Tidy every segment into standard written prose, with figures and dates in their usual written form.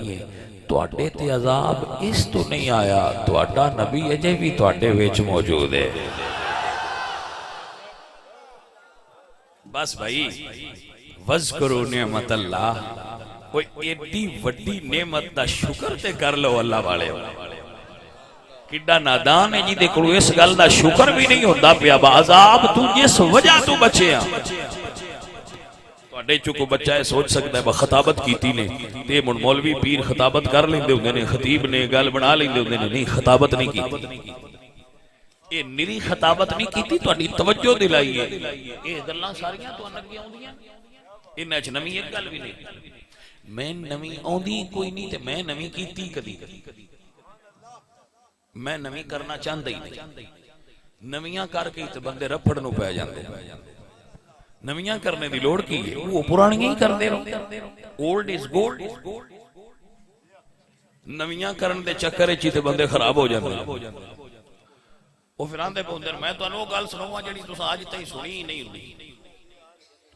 کرنی ہے تواڈے تے عذاب اس تو نہیں آیا تواڈا نبی اجے بھی تواڈے وچ موجود ہے بس بھائی وذکروا نعمت اللہ کوئی ایڈی وڈی نعمت دا شکر تے کر لو اللہ والے کڈا نادان ہے جی دے کولو اس گل دا شکر بھی نہیں ہوندا پیا عذاب تو جس وجہ تو بچے ہیں تواڈے چوں کو بچہ ہے سوچ سکتا ہے خطابت کیتی نے تے من مولوی پیر خطابت کر لیندے ہوندے نے خطیب نے گل بنا لیندے ہوندے نے نہیں خطابت نہیں کیتی اے نری خطابت نہیں کیتی تواڈی توجہ دلائی ہے اے گلاں ساریاں تواڈے اگے اوندیاں انہاں چ نویں ایک گل بھی نہیں میں نویں اوندی کوئی نہیں تے میں نویں کیتی کدی میں نویں کرنا چاہتا ہی نہیں نویاں کر کے تے بندے رپڑ نو پے جاندے نویاں کرنے دی لوڑ کی ہے وہ پرانیاں ہی کردے رہو اولڈ از گولڈ نویاں کرن دے چکر وچ تے بندے خراب ہو جاندے وہ پھر آندے پوندے میں تانوں گل سناواں جڑی تساں اج تائیں سنی نہیں ہوندی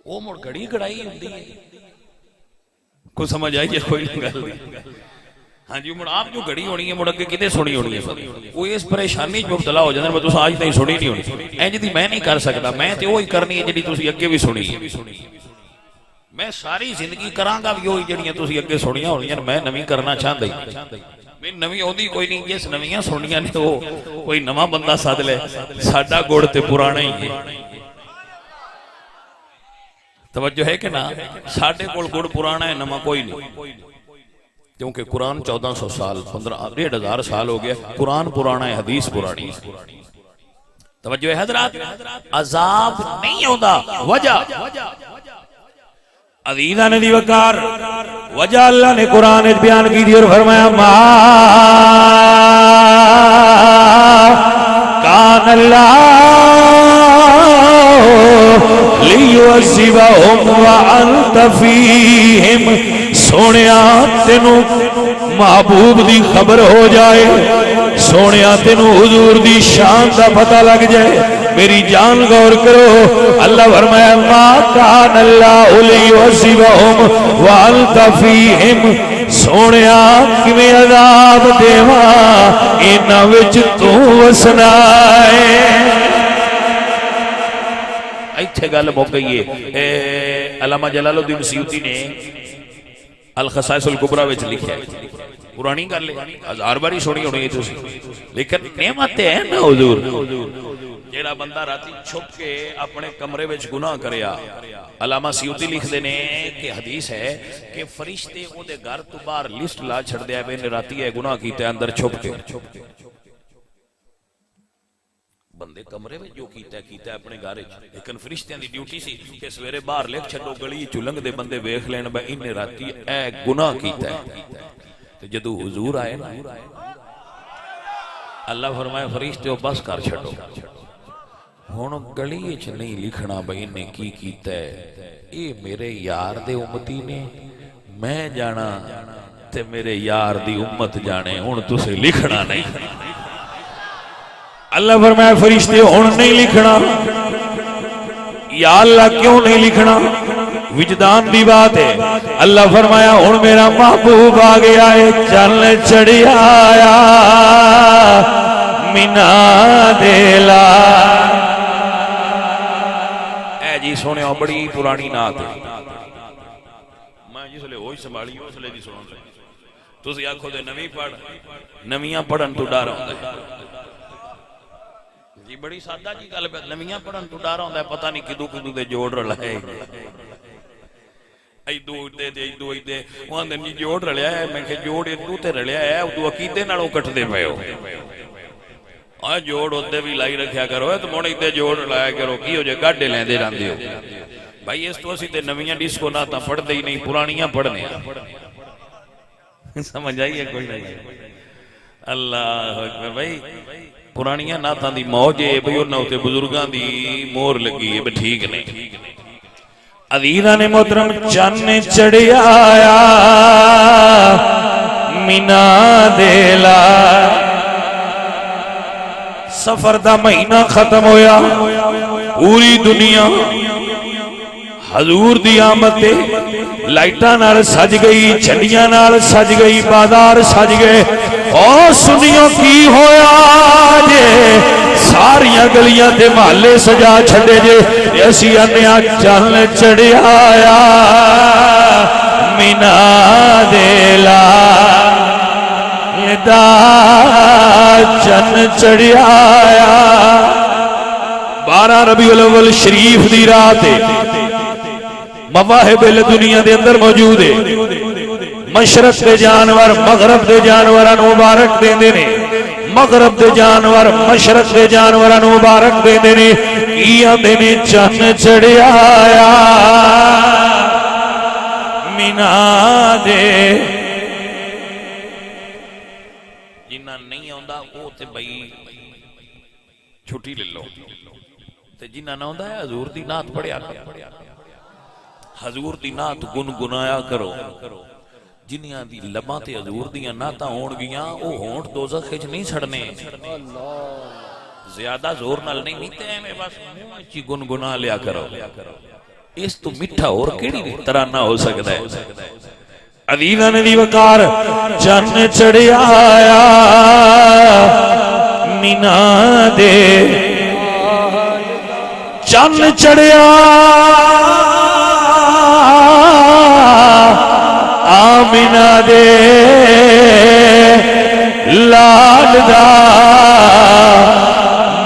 وہ مڑ گھڑی گڑائی ہوندی ہے کو سمجھ آئی کوئی گل نہیں ہاں جی مڑ آپ جو گھڑی ہونی ہے مڑ اگے کتے سنی ہونی ہے وہ اس پریشانی وچ مبتلا ہو جاندے میں تساں اج تائیں سنی نہیں ہونی انج دی میں نہیں کر سکدا میں تے وہی کرنی ہے جڑی تسی اگے بھی سنی ہے میں ساری زندگی کراں گا بھی وہی جڑیاں تسی اگے سنیاں ہونیاں میں نویں کرنا چاہندا ہی میں نویں اوندی کوئی نہیں جس نویاں سنیاں نے وہ کوئی نواں بندہ سد لے ساڈا گڑ تے پرانا ہی ہے توجہ ہے کہ نا ساڈے کول گڑ پرانا ہے نواں کوئی نہیں کیونکہ قرآن 1400 سال 15,500 سال ہو گیا قرآن پرانا ہے حدیث پرانی ہے توجہ ہے حضرات عذاب نہیں ہوتا وجہ عزیزان دی وقار وجہ اللہ نے قرآن بیان کی دی اور فرمایا ما کان اللہ لیعذبہم وانت فیہم سونیا تینو محبوب دی خبر ہو جائے سونیا تینو حضور دی شان دا پتہ لگ جائے میری جان غور کرو اللہ فرمایا ما کان اللہ لیعذبہم وانت فیہم سونیا کیویں عذاب دیواں انہاں وچ تو وسنا ہے ایتھے گل مک گئی ہے علامہ جلال الدین سیوطی نے الخصائص الکبریٰ وچ لکھا ہے پرانی گل ہے ہزار باری سنی ہونی ہے تسی لیکن نعمت ہے نا حضور جیڑا بندہ راتی چھپ کے اپنے کمرے وچ گناہ کریا علامہ سیوطی لکھ دینے کہ حدیث ہے کہ فرشتے او دے گھر تو باہر لسٹ لا چھڑ دیا بے نے راتی ہے گناہ کیتے اندر چھپ کے بندے کمرے میں جو کیتا ہے اپنے گھر لیکن فرشتیاں دی ڈیوٹی سی کہ سویرے باہر لکھ چھڈو گلی چلنگ دے بندے ویکھ لین بے انہیں راتی اے گناہ کیتا ہے تو جدو حضور آئے نا اللہ فرمائے فرشتے بس کر چھڈو ہن گلی وچ نہیں لکھنا بے انہیں کی کیتا ہے اے میرے یار دے امتی نے میں جانا تے میرے یار دی امت جانے ہن تسے لکھنا نہیں اللہ فرمایا فرشتے ہن نہیں لکھنا یا اللہ کیوں نہیں لکھنا وجدان دی بات ہے اللہ فرمایا ہن میرا محبوب آ گیا ہے چل چڑھیا آیا مینا دیلا اے جی سنیا بڑی پرانی نعت ہے میں جس لئے ہوئی سنبھالی اس لئے جی سنوں تسی آکھو دے نویں پڑھ نویاں پڑھن تو ڈر ہوندا ہے جی بڑی سادہ جی گل نویاں پڑھن تو ڈر ہوندا ہے پتہ نہیں کدو کدو دے جوڑ رلائے ایدو ایدے وہاں دے نہیں جوڑ رلیا ہے میں کہ جوڑ ایدو تے رلیا ہے ادو عقیدے نالوں کٹ دے پئے ہو آ جوڑ ہوتے بھی لائی رکھیا کرو تو موڑ ایدے جوڑ رلایا کرو کی ہو جائے گاڑے لیندے راندے ہو بھائی اس تو اسی تے نویاں ڈسکو نہ تا پڑھ دے ہی نہیں پرانیاں پڑھنے سمجھ آئیے کوئی نہیں اللہ اکبر بھائی پرانیاں ناتاں دی موج ہے بھئی انہاں تے بزرگاں دی مور لگی ہے ٹھیک نہیں عزیزان محترم چن چڑھیا آیا مینا دیلا سفر دا مہینہ ختم ہویا پوری دنیا حضور دی آمد تے لائٹاں نال سج گئی، جھنڈیاں نال سج گئی، بازار سج گئے۔ اور سنیو کی ہویا جے ساریاں گلیاں تے محلے سجا چھڈے جے، اسی انیا چن چڑھیا آیا مینا دے لال دا چن چڑھیا آیا۔ 12 ربیع الاول شریف دی رات مواہب دنیا دے اندر موجود ہے۔ مشرق دے جانور مغرب دے جانوراں نوں مبارک دیندے نے، مغرب دے جانور مشرق دے جانوراں نوں مبارک دیندے نے۔ کی آندے نے چن چڑھیا آیا مینا دے۔ جنہ نہیں آندا او تے بھئی چھٹی لے لو، تے جنہ نہ آندا ہے حضور دی نعت پڑھیا کرو، حضور دی نعت گنگنایا کرو۔ جنیاں دی لباں تے حضور دیاں نعتاں ہون گیاں او ہونٹ دوزخ وچ نہیں سڑنے، زیادہ زور نال نہیں میتے میں بس چی گنگنا لیا کرو۔ اس تو میٹھا اور کیڑی ترانہ ہو سکتا ہے؟ عزیزاں دی وقار چن چڑھیا آیا مینا دے، چن چڑھیا آمینہ دے لال دا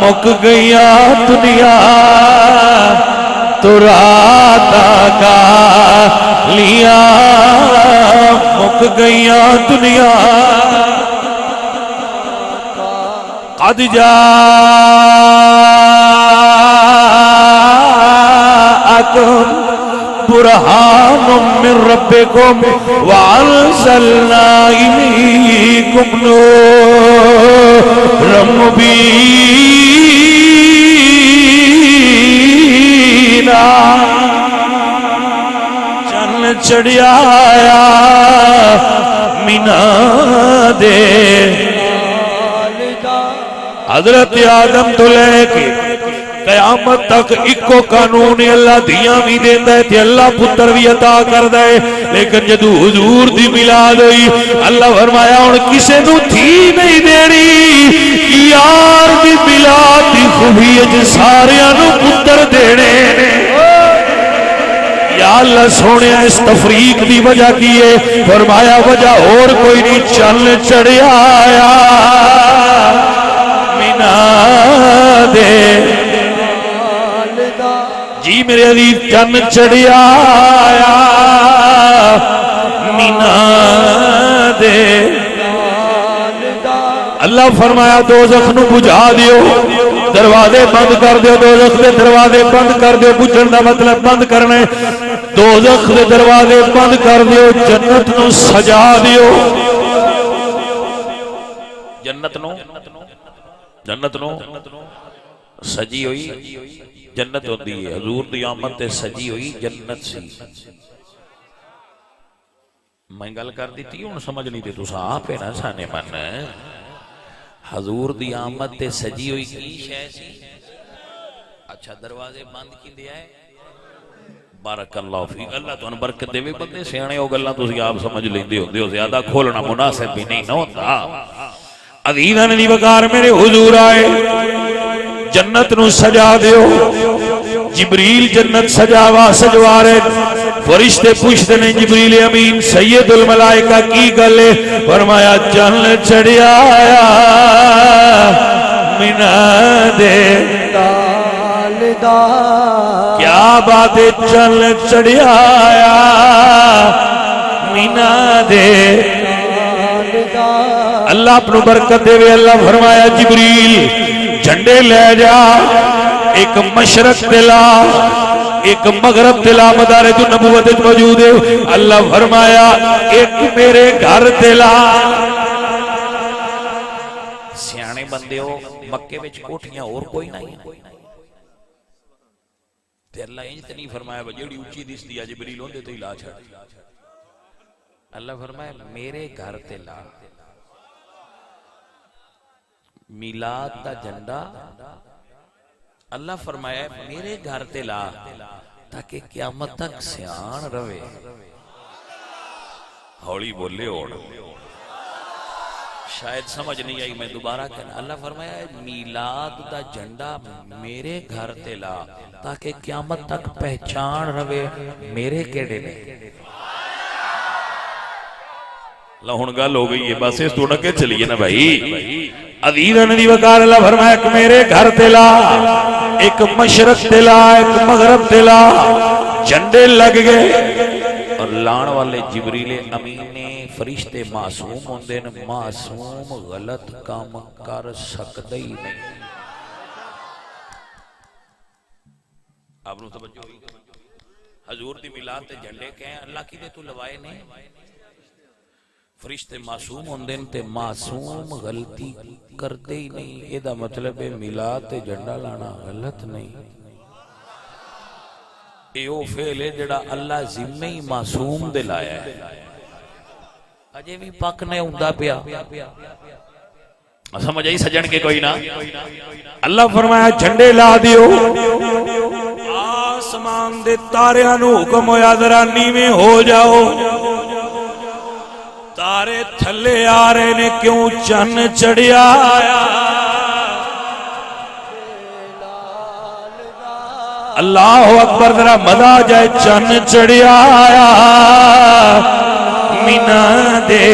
مک گیا دنیا تو راتا کا لیا مک گیا دنیا۔ قد جاءکم برہان من ربکم وانزلنا الیکم نورا مبینا۔ چن چڑھیا آیا مینا دے، حضرت آدم تو لے کے قیامت تک اکو قانون اللہ دیاں بھی دیندہ ہے تے اللہ پتر بھی عطا کر دے، لیکن جدو حضور دی میلاد ہوئی اللہ فرمایا ہن کسے نو تھی نہیں دینی، یار دی میلاد دی خوبی اج ساریاں نو پتر دینے۔ یا اللہ سونے اس تفریق دی وجہ کی ہے؟ فرمایا وجہ اور کوئی نہیں، چل چڑھیا آیا مینا دے۔ جی میرے عزیز چن چڑھیا آیا مینا دے۔ اللہ فرمایا دوزخ نو بجھا دیو، دروازے بند کر دیو، دوزخ دے دروازے بند کر دیو۔ بجھن دا مطلب بند کرنے، دوزخ دے دروازے بند کر دیو، جنت نو سجا دیو۔ جنت نو سجی ہوئی جنت ہوتی ہے، حضور دی آمد تے سجی ہوئی جنت سی۔ میں گل کر دیتی ہوں سمجھ نہیں دے تو آپ ہے نا سانے من۔ حضور دی آمد تے سجی ہوئی کی شے سی؟ اچھا دروازے بند کی دیا ہے؟ بارک اللہ فیک، اللہ تو ان برکت دے بھی بندے سیانے ہو گلا تو آپ سمجھ لیندے ہو دیو، زیادہ کھولنا مناسب بھی نہیں نہ ہوتا۔ عزیزاں دی وقار میرے حضور آئے، جنت نو سجا دیو۔ جبریل جنت سجاوا سجوا رہے، فرشتے پوچھتے نے جبریل امین سید الملائکہ کی گلے؟ فرمایا چن چڑھیا آیا مینا دے۔ کیا بات ہے؟ چن چڑھیا آیا مینا دے۔ اللہ اپنو برکت دے وے۔ اللہ فرمایا جبریل جھنڈے لے جا، ایک مشرق دلا ایک مغرب دلا، مدارج النبوت موجود ہے۔ اللہ فرمایا ایک میرے گھر دلا۔ سیانے بندے ہو مکے وچ کوٹھیاں اور کوئی نہیں تے اللہ انج تے نہیں فرمایا جیڑی اونچی دسدی ہے جبریل ہوندے تو لا چھڑ۔ اللہ فرمایا میرے گھر تے لا، میلاد دا جھنڈا اللہ فرمایا میرے گھر تے لا۔ تاکہ قیامت تک سیان روے. ہولی بولے اوڑ شاید سمجھ نہیں آئی میں دوبارہ کہنا. اللہ فرمایا میلاد دا جھنڈا میرے گھر تے لا تاکہ قیامت تک پہچان روے میرے کیڑے نے. ہن گل ہو گئی ہے بس اس تو ڈکے چلیے نا بھائی. عزیزاں دی وقار اللہ فرمایا کہ میرے گھر تے لا ایک مشرق تے لا ایک مغرب تے لا. جھنڈے لگ گئے اور لان والے جبریل امین نے فرشتے معصوم ہوندے نے معصوم غلط کام کر سکدے ہی نہیں. آپ نو توجہ ہوئی حضور دی میلاد تے جھنڈے کہیں اللہ کی دے تو لوائے نہیں. فرشتے معصوم ہوندے تے معصوم غلطی کردے ہی نہیں. اے دا مطلب ہے میلاد تے جھنڈا لانا غلط نہیں. اے او فعل ہے جڑا اللہ ذمہ ہی معصوم دے لایا ہے. اجے بھی پک نے ہوندا پیا. سمجھ آئی سجن کے کوئی نہ. اللہ فرمایا جھنڈے لا دیو. آسمان دے تاریاں نو حکم ہویا ذرا نیویں ہو جاؤ. تارے تھلے آ رہے نے کیوں چن چڑھیا آیا. اللہ اکبر ذرا مزہ آ جائے. چن چڑھیا آیا مینا دے.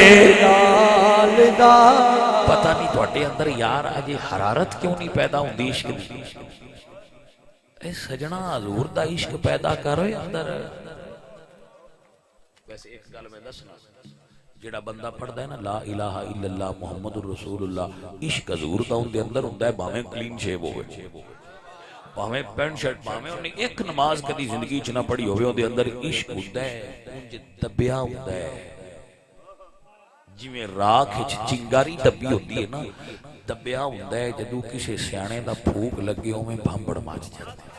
پتہ نہیں تواڈے اندر یار اجے حرارت کیوں نہیں پیدا ہوندی عشق دی. اے سجنا حضور دا عشق پیدا کرو اندر. ویسے ایک گل میں دسنا جڑا بندہ پڑھدا ہے نا لا الہ الا اللہ محمد الرسول اللہ عشق حضور دا اون دے اندر ہوندا ہے. باویں کلین شیو ہوے باویں پینٹ شرٹ باویں انہیں ایک نماز کدی زندگی چ نہ پڑھی ہوے اون دے اندر عشق ہوندا ہے. اونج دبیا ہوندا ہے جویں راکھ وچ چنگاری دبی ہوندی ہے نا. دبیا ہوندا ہے جدوں کسے سیانے دا پھوک لگے اوویں بھانبڑ مچ جاندی.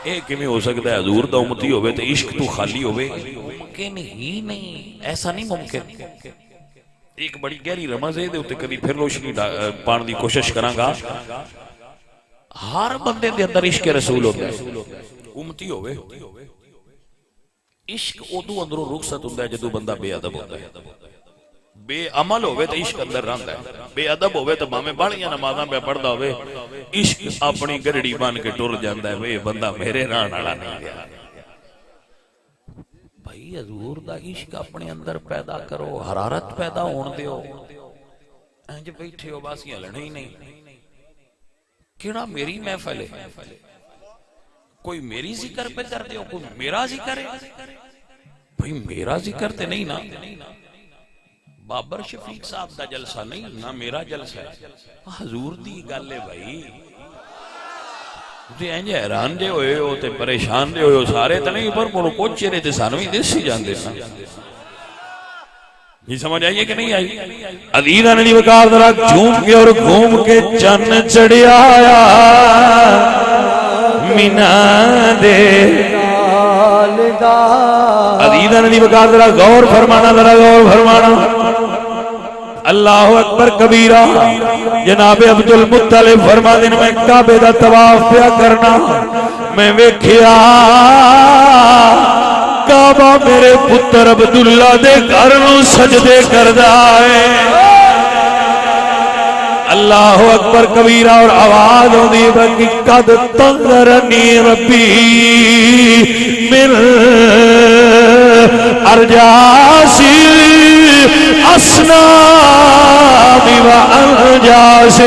اے کیویں ہو سکدا ہے حضور دا امتی ہوے تے عشق تو خالی ہوے. ممکن ہی نہیں. ایسا نہیں ممکن. ایک بڑی گہری رمز ہے دے اوتے کبھی پھر روشنی پان دی کوشش کراں گا. ہر بندے دے اندر عشق رسول ہوتا ہے. امتی ہوے عشق ادو اندروں رخصت ہوندا ہے جدوں بندہ بے ادب ہوندا ہے. بے عمل ہوے تے عشق اندر رہندا ہے. بے ادب ہوے تے بھاویں باہلیاں نمازاں پہ پڑھدا ہوے عشق اپنی گرڑی بن کے ٹر جاندا ہے. وے بندہ میرے رہن والا نہیں گیا. بھائی حضور دا عشق اپنے اندر پیدا کرو. حرارت پیدا ہون دیو. انج بیٹھے ہو بس ہلنا ہی نہیں. کیڑا میری محفل ہے. کوئی میری ذکر پہ کر دے کوئی میرا ذکر ہے. بھائی میرا ذکر تے نہیں نا. بابر شفیق صاحب دا جلسہ نہیں نہ میرا جلسہ ہے. حضور دی گل ہے بھائی. تسی انج حیران دے ہوئے ہو تے پریشان دے ہوئے ہو سارے تے نہیں پر مڑ کچھ چہرے تے سانویں دسی جاندے نا. یہ سمجھ آئیے کہ نہیں آئی. عزیزاں نے وقار ذرا جھوم کے اور گھوم کے چن چڑھیا آیا مینا دے. عزیزاں نے وقار ذرا غور فرمانا ذرا غور فرمانا. اللہ اکبر کبیرہ. جناب عبد المطلب فرما دین میں کعبے دا طواف پیا کرنا. میں ویکھیا کعبہ میرے پتر عبداللہ دے گھر نوں سجدے کردا ہے. اللہ اکبر کبیرہ. اور آواز ہوندی ہے قد طہرنی ربی من ارجاسی اصنام و انجاس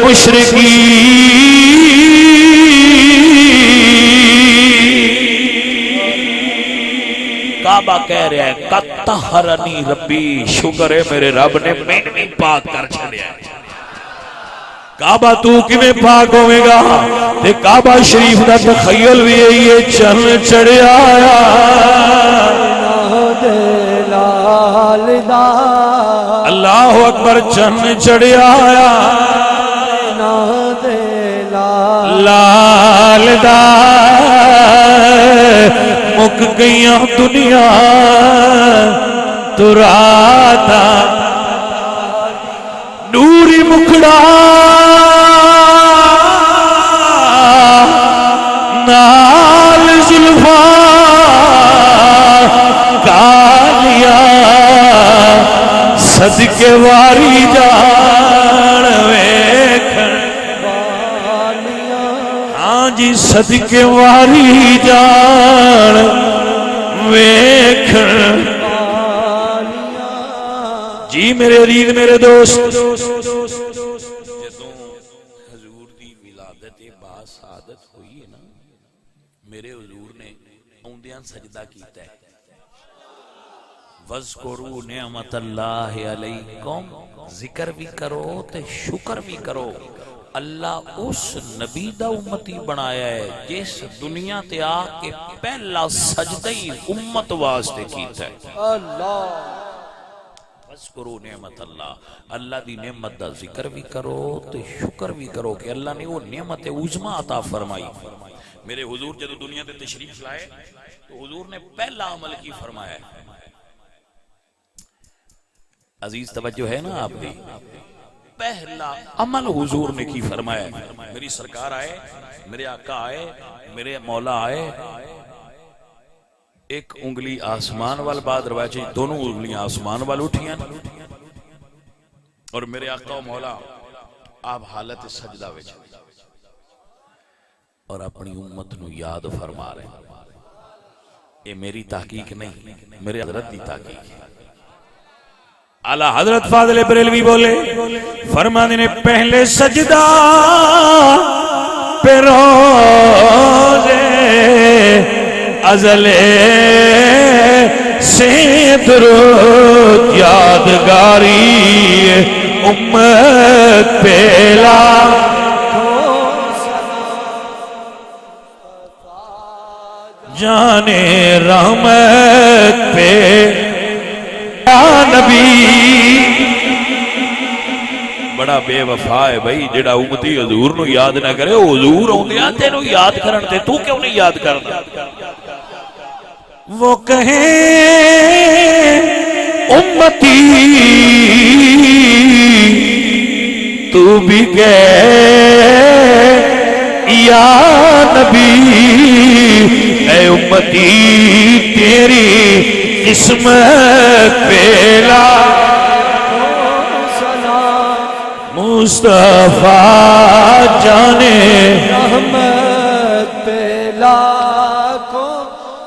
مشرقین. کعبہ کہہ رہا ہے قد طہرنی ربی. شکر ہے میرے رب نے میں پاک کر چھڑیا ہے. کعبہ تو کیویں پاک ہوے گا. تے کعبہ شریف دا تخیل بھی ہے چن چڑھیا آیا اللہ اکبر. چن چڑھیا آیا لال دا. مک گئیاں دنیا تراتا نوری مکھڑا صدقے واری جان ویکھن ہاں جی صدقے واری جان ویکھن جی میرے عزیز میرے دوست جدوں حضور دی ولادت با سعادت ہوئی ہے نا میرے حضور نے اوندیاں سجدہ کیتا ہے وَاذْكُرُوا نِعْمَةَ اللَّهِ عَلَيْكُمْ ذکر بھی کرو تے شکر بھی کرو اللہ اس نبی دا امتی بنایا ہے جس دنیا تے آ کے پہلا سجدہ ہی امت واسطے کیتا ہے اللہ وَاذْكُرُوا نِعْمَةَ اللَّهِ اللہ دی نعمت دا ذکر بھی کرو تے شکر بھی کرو کہ اللہ نے وہ نعمت عظمی عطا فرمائی میرے حضور جب دنیا تے تشریف لائے تو حضور نے پہلا عمل کی فرمایا ہے عزیز توجہ ہے نا آپ دی پہلا عمل حضور نے کی فرمایا ہے میری سرکار آئے میرے آقا آئے میرے مولا آئے ایک انگلی آسمان وال بعد روایت دونوں انگلیاں آسمان وال اٹھیاں اور میرے آقا و مولا آپ حالت سجدہ وچ اور اپنی امت نو یاد فرما رہے ہیں یہ میری تحقیق نہیں میرے حضرت دی تحقیق ہے اعلی حضرت فاضل بریلوی بولے فرمانے نے پہلے سجدہ پہ روزے ازل سے درود یادگاری امت پہلا جانے رحمت پہ نبی بڑا بے وفا ہے بھائی جڑا امتی حضور نو یاد نہ کرے حضور ہوندیاں تینوں یاد کرن تے تو کیوں نہیں یاد کردا وہ کہیں امتی تو بھی گئے یا نبی اے امتی تیری قسمت پہلا مصطفیٰ جانے رحمت پہلا کو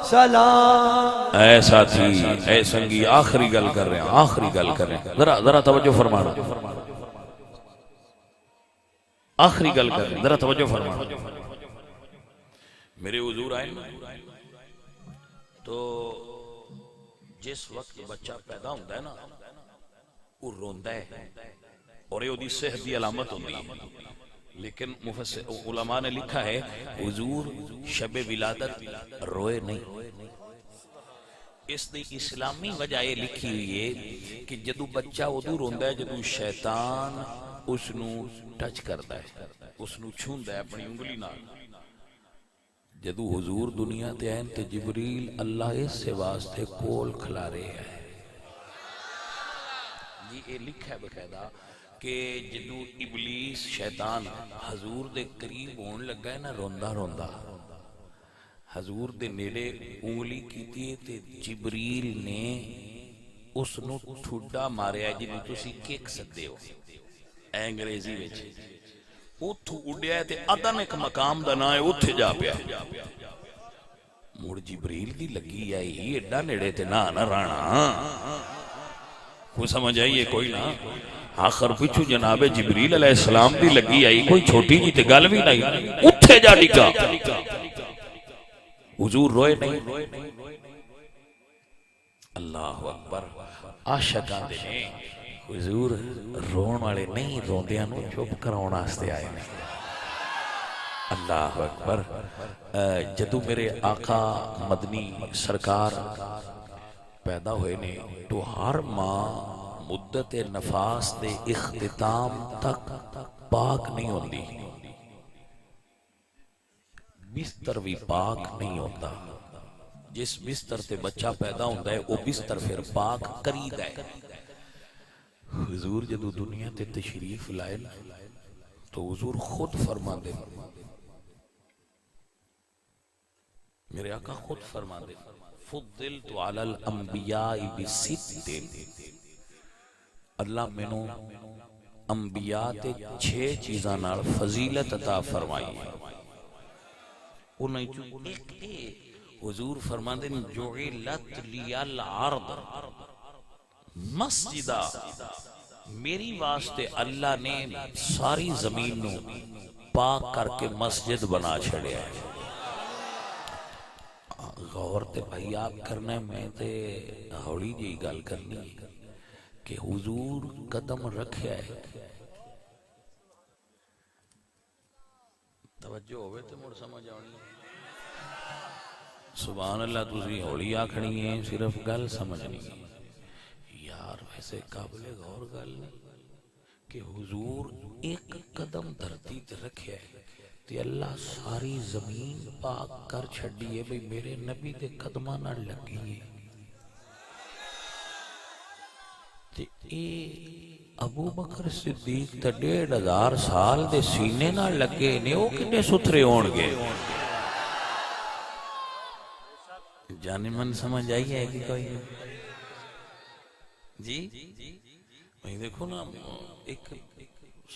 سلام اے ساتھی اے سنگی آخری گل کر رہے ہیں آخری گل کر رہے ہیں ذرا توجہ فرمانا آخری گل کر رہے ہیں ذرا توجہ فرمانا میرے حضور آئے تو جس وقت بچہ پیدا ہوتا ہے نا وہ روندا ہے اور یہ دی صحت دی علامت ہوندی ہے لیکن علماء نے لکھا ہے حضور شب ولادت روئے نہیں اس دی اسلامی وجہ یہ لکھی ہوئی ہے کہ جدو بچہ ادو روندا ہے جدو شیطان اس نو ٹچ کرتا ہے اس نو چھوندا ہے اپنی انگلی نال جدو حضور دنیا تے آئیں تے جبریل اللہ اس سے واسطے کول کھلا رہے ہیں جی یہ لکھا ہے بقیدہ کہ جدو ابلیس شیطان حضور دے قریب ہون لگا ہے نا روندا روندا حضور دے نیڑے انگلی کیتی ہے تے جبریل نے اس نو ٹھڈا ماریا ہے جنہوں تسی کیک سکتے ہو انگریزی وچ اتھو اڈیا ہے تے ادن ایک مقام دنا ہے اتھے جا پیا مڑ جبریل دی لگی آئی ایڈا نیڑے تے نہ رانا کوئی سمجھ آئیے کوئی نہ آخر پچھو جناب جبریل علیہ السلام دی لگی آئی کوئی چھوٹی جی تے گل بھی نہیں اتھے جا ڈکا حضور روئے نہیں اللہ اکبر عاشقاں دے نے حضور رون والے نہیں روندیاں نو چپ کراؤن واسطے آئے نے اللہ اکبر جدو میرے آقا مدنی سرکار پیدا ہوئے نے تو ہر ماں مدت نفاس دے اختتام تک پاک نہیں ہوندی بستر بھی پاک نہیں ہوتا جس بستر تے بچہ پیدا ہوتا ہے وہ بستر پھر پاک کرید ہے حضور جدو دنیا تے تشریف لائے تو حضور خود فرما دے میرے آقا خود فرما دے فضلت علی الانبیاء بست اللہ مینوں انبیاء تے 6 چیزاں نال فضیلت عطا فرمائی ہے. انہاں چوں ایک حضور فرماندے نے جعلت لی الارض مسجدہ، میری واسطے اللہ نے ساری زمین نو پاک کر کے مسجد بنا چھڑیا ہے. غور تے بھائی آپ کرنا ہے، میں تے ہولی جی گل کرنی ہے کہ حضور قدم رکھیا ہے. توجہ ہوئے تے مڑ سمجھ آنی. سبحان اللہ، تسی ہولی آکھنی ہے، صرف گل سمجھنی ہے یار. ویسے قابل غور گل نہیں کہ حضور ایک قدم دھرتی تے رکھیا ہے تے اللہ ساری زمین پاک کر چھڑی ہے. بھئی میرے نبی دے قدماں نال لگی ہے تے اے ابو بکر صدیق تے 1500 سال دے سینے نال لگے نے، او کنے ستھرے ہون گے؟ جانے من سمجھ آئی ہے کہ کوئی جی میں دیکھو نا، ایک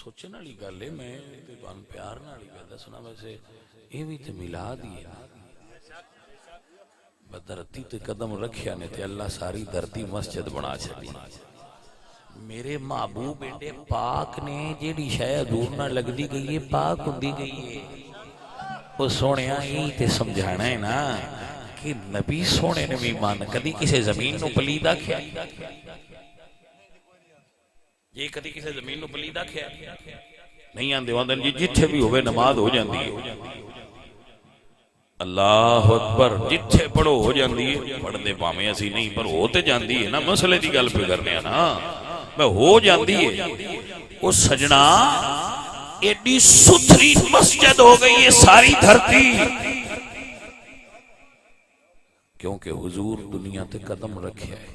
سوچن والی گل ہے. میں تمہیں پیار نال ہی دسنا، ویسے یہ بھی تے میلاد ہی ہے. دھرتی تے قدم رکھیا نے تے اللہ ساری دھرتی مسجد بنا چھڑی. میرے محبوب ایڈے پاک نے، جیڑی شے حضور نہ لگدی گئی ہے پاک ہوندی گئی ہے. وہ سونیا ہی تے سمجھانا ہے نا کہ نبی سونے نے بھی مان کدی کسی زمین نو پلیدا کیا؟ یہ کدی کسی زمین نو پلیدا کیا نہیں؟ آندے وندن جی جتھے بھی ہوئے نماز ہو جاندی ہے. اللہ اکبر، جتھے پڑھو ہو جاندی ہے. پڑھ دے پاویں اسی نہیں پر ہو تے جاندی ہے نا. مسئلے دی گل پہ کرنے ہیں نا، میں ہو جاندی ہے. وہ سجنا ایڈی ستھری مسجد ہو گئی ہے ساری دھرتی، کیونکہ حضور دنیا تے قدم رکھیا ہے.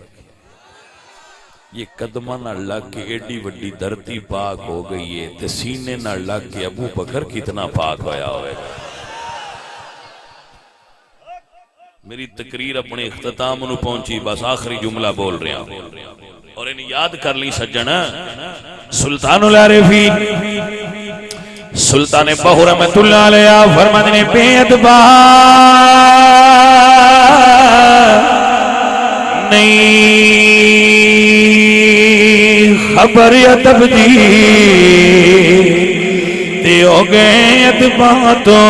یہ قدمہ نہ لگ کے ایڈی وڈی دھرتی پاک ہو گئی ہے تے سینے نہ لگ کے ابو بکر کتنا پاک ہویا ہوئے گا. میری تقریر اپنے اختتام انہوں پہنچی، بس آخری جملہ بول رہا ہوں اور انہیں یاد کر لی سجن. سلطان العارفین سلطان بہو رحمت اللہ علیہ فرماتے نے بے ادبا نہیں خبر ادب دی تے ہو گئے ادبا تو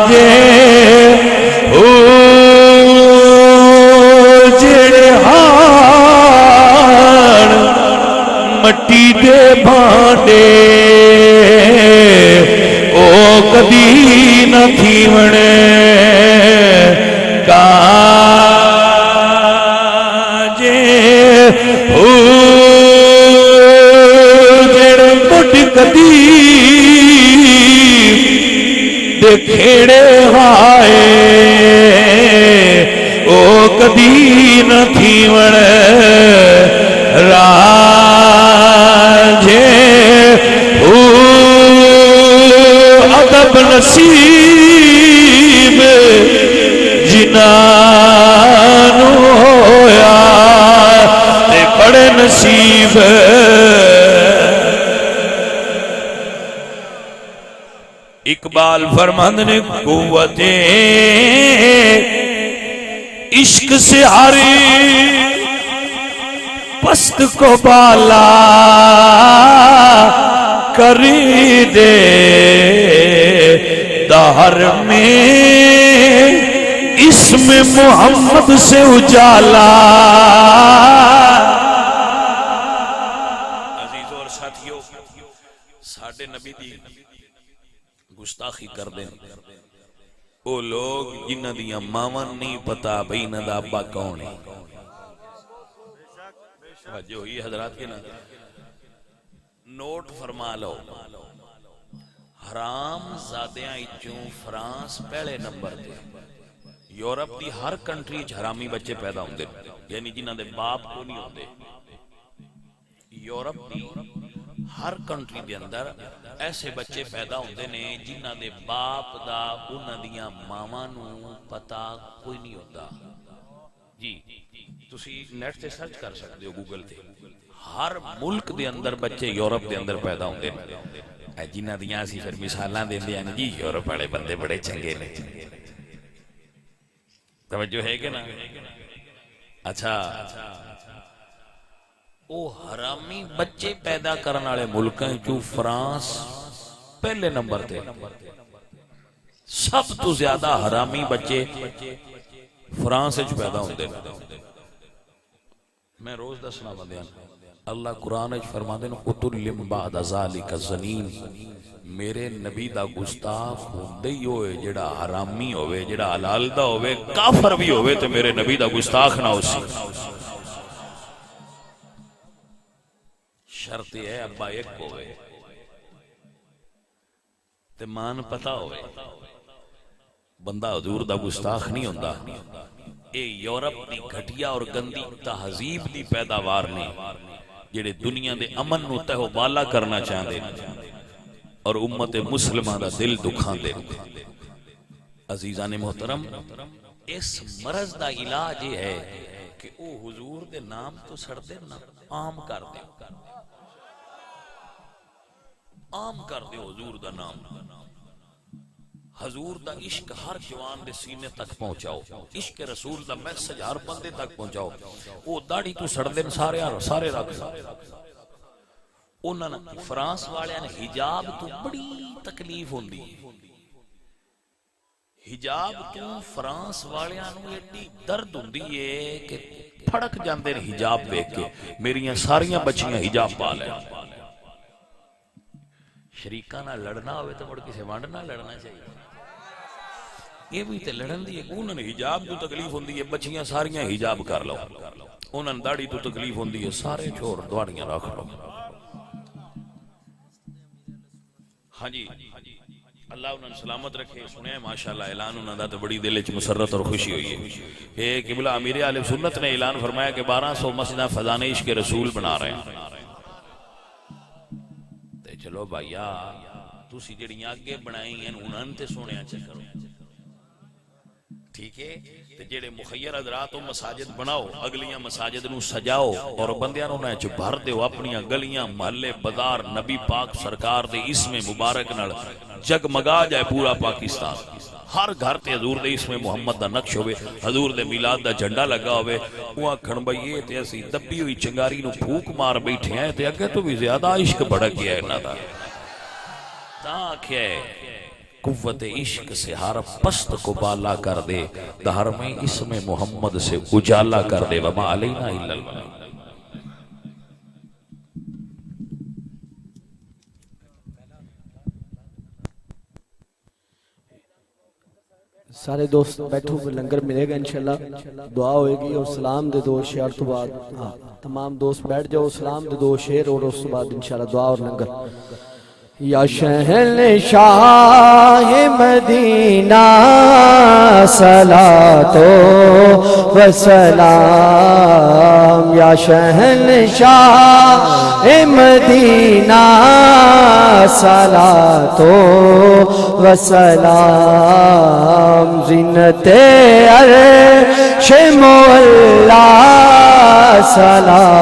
واجے جڑے ہار مٹی دے بھانڈے او کدی نہ تھیونے کاجے جڑے مٹ کدی دے کھیڑے ہائے او کدی نہ تھیونے راجے ادب نصیب جنانو ہویا تے بڑے نصیب. اقبال فرماند نے قوت عشق سے ہاری پست کو بالا کری دے دہر میں اسم محمد سے اجالا. عزیز اور ساتھیوں، ساڑھے نبی دی گستاخی کر دیں وہ لوگ جنہ دیا ماون نہیں پتا بھئی نہ دا ابا کون ہے. جو ہی حضرات کے نا نوٹ فرما لو، حرام زادیاں اچھوں فرانس پہلے نمبر دے. یورپ دی ہر کنٹری حرامی بچے پیدا ہوں دے، یعنی جنہ دے باپ کو نہیں ہوں دے. Europe the Hare country they اندر ایسے بچے پیدا ہوندے نے جنہ دے باپ دا انہاں دیاں ماواں نوں پتہ کوئی نہیں ہوتا. جی تسی نیٹ تے سرچ کر سکتے ہو گوگل تے، ہر ملک دے اندر بچے یورپ دے اندر پیدا ہوندے ہیں، جنہ دیاں اسی پھر مثالاں دیندے ہیں جی یورپ والے بندے بڑے چنگے نے، توجہ ہے کہ نا؟ اچھا او حرامی بچے پیدا کرن والے ملکاں چوں فرانس پہلے نمبر تے، سب تو زیادہ حرامی بچے فرانس وچ پیدا ہوندے نے۔ میں روز دسنا بندیاں، اللہ قرآن وچ فرماندے نے قتل بعد ذالک زنین، میرے نبی دا گستاخ ہوندے ہی ہوئے جڑا حرامی ہوئے، جڑا حلال دا ہوئے، کافر بھی ہوئے تو میرے نبی دا گستاخ نہ ہو سی۔ شرط یہ ہے ابا ایک ہوئے تے مان پتہ ہوئے، بندہ حضور دا گستاخ نہیں ہوندا۔ اے یورپ دی گھٹیا اور گندی تہذیب دی پیداوار نے جڑے دنیا دے امن نو تہو بالا کرنا چاہندے اور امت مسلمہ دا دل دکھان دے۔ عزیزان محترم، اس مرض دا علاج یہ ہے کہ او حضور دے نام تو سڑ دے نا، عام کر دے، عام کر دے حضور دا نام، حضور دا عشق ہر جوان دے سینے تک پہنچاؤ، عشق رسول دا میسج ہر بندے تک پہنچاؤ۔ او داڑھی تو سڑ دے سارے رکھ انہاں نے فرانس والے نے حجاب تو بڑی تکلیف ہوندی، حجاب تو فرانس والے نو ایڈی درد ہوندی ہے کہ پھڑک جاندے نے حجاب دیکھ کے، میریاں ساریاں بچیاں حجاب پا لیں۔ شریکاں نہ لڑنا ہوئے تو مڑ کسے وانڈ نہ لڑنا چاہیے، یہ بھی تے لڑن دی ہے۔ انہوں نے حجاب تو تکلیف ہوندی ہے، بچیاں ساریاں حجاب کر لو، انہوں نے داڑھی تو تکلیف ہوندی ہے، سارے چھوڑ دوڑیاں رکھ لو۔ ہاں جی اللہ انہوں نے سلامت رکھے، سنے ماشاءاللہ اعلان انہوں نے تو بڑی دل وچ مسرت اور خوشی ہوئی ہے۔ ایک قبلہ امیر اہل سنت نے اعلان فرمایا کہ 1200 مسجداں فضان عشق رسول بنا رہے ہیں۔ چلو بھائیا تسی جڑیاں آگے بنائی ہیں انہوں نے سونے اچھا کرو، ٹھیک ہے؟ تے جڑے مخیر حضرات و مساجد بناؤ، اگلیاں مساجد نو سجاؤ اور بندیاں نو نہ بھر دیو، اپنیاں گلیاں محلے بازار نبی پاک سرکار دے اسم مبارک نال جگمگا جائے پورا پاکستان، ہر گھر تے حضور دے اسم محمد دا نقش ہوئے، حضور دے میلاد دا جھنڈا لگا ہوئے، وہاں کھڑبئیے تے اسی دبی ہوئی چنگاری نو پھوک مار بیٹھے ہیں تے اگے تو بھی زیادہ عشق بڑھ گیا ہے نا دا تاکہ قوت عشق سے ہر پست کو بالا کر دے، دہر میں اسم محمد سے اجالا کر دے، وما علینا الا البلاغ۔ سارے دوست بیٹھو پہ لنگر ملے گا انشاءاللہ، دعا ہوئے گی اور سلام دے دو شعر تو بعد تمام دوست بیٹھ جاؤ، سلام دے دو شعر اور اس تو بعد انشاءاللہ دعا اور لنگر۔ یا شہنشاہ مدینہ صلاۃ و سلام، یا شہنشاہ مدینہ صلاۃ و سلام، زینت عرش مولا سلام۔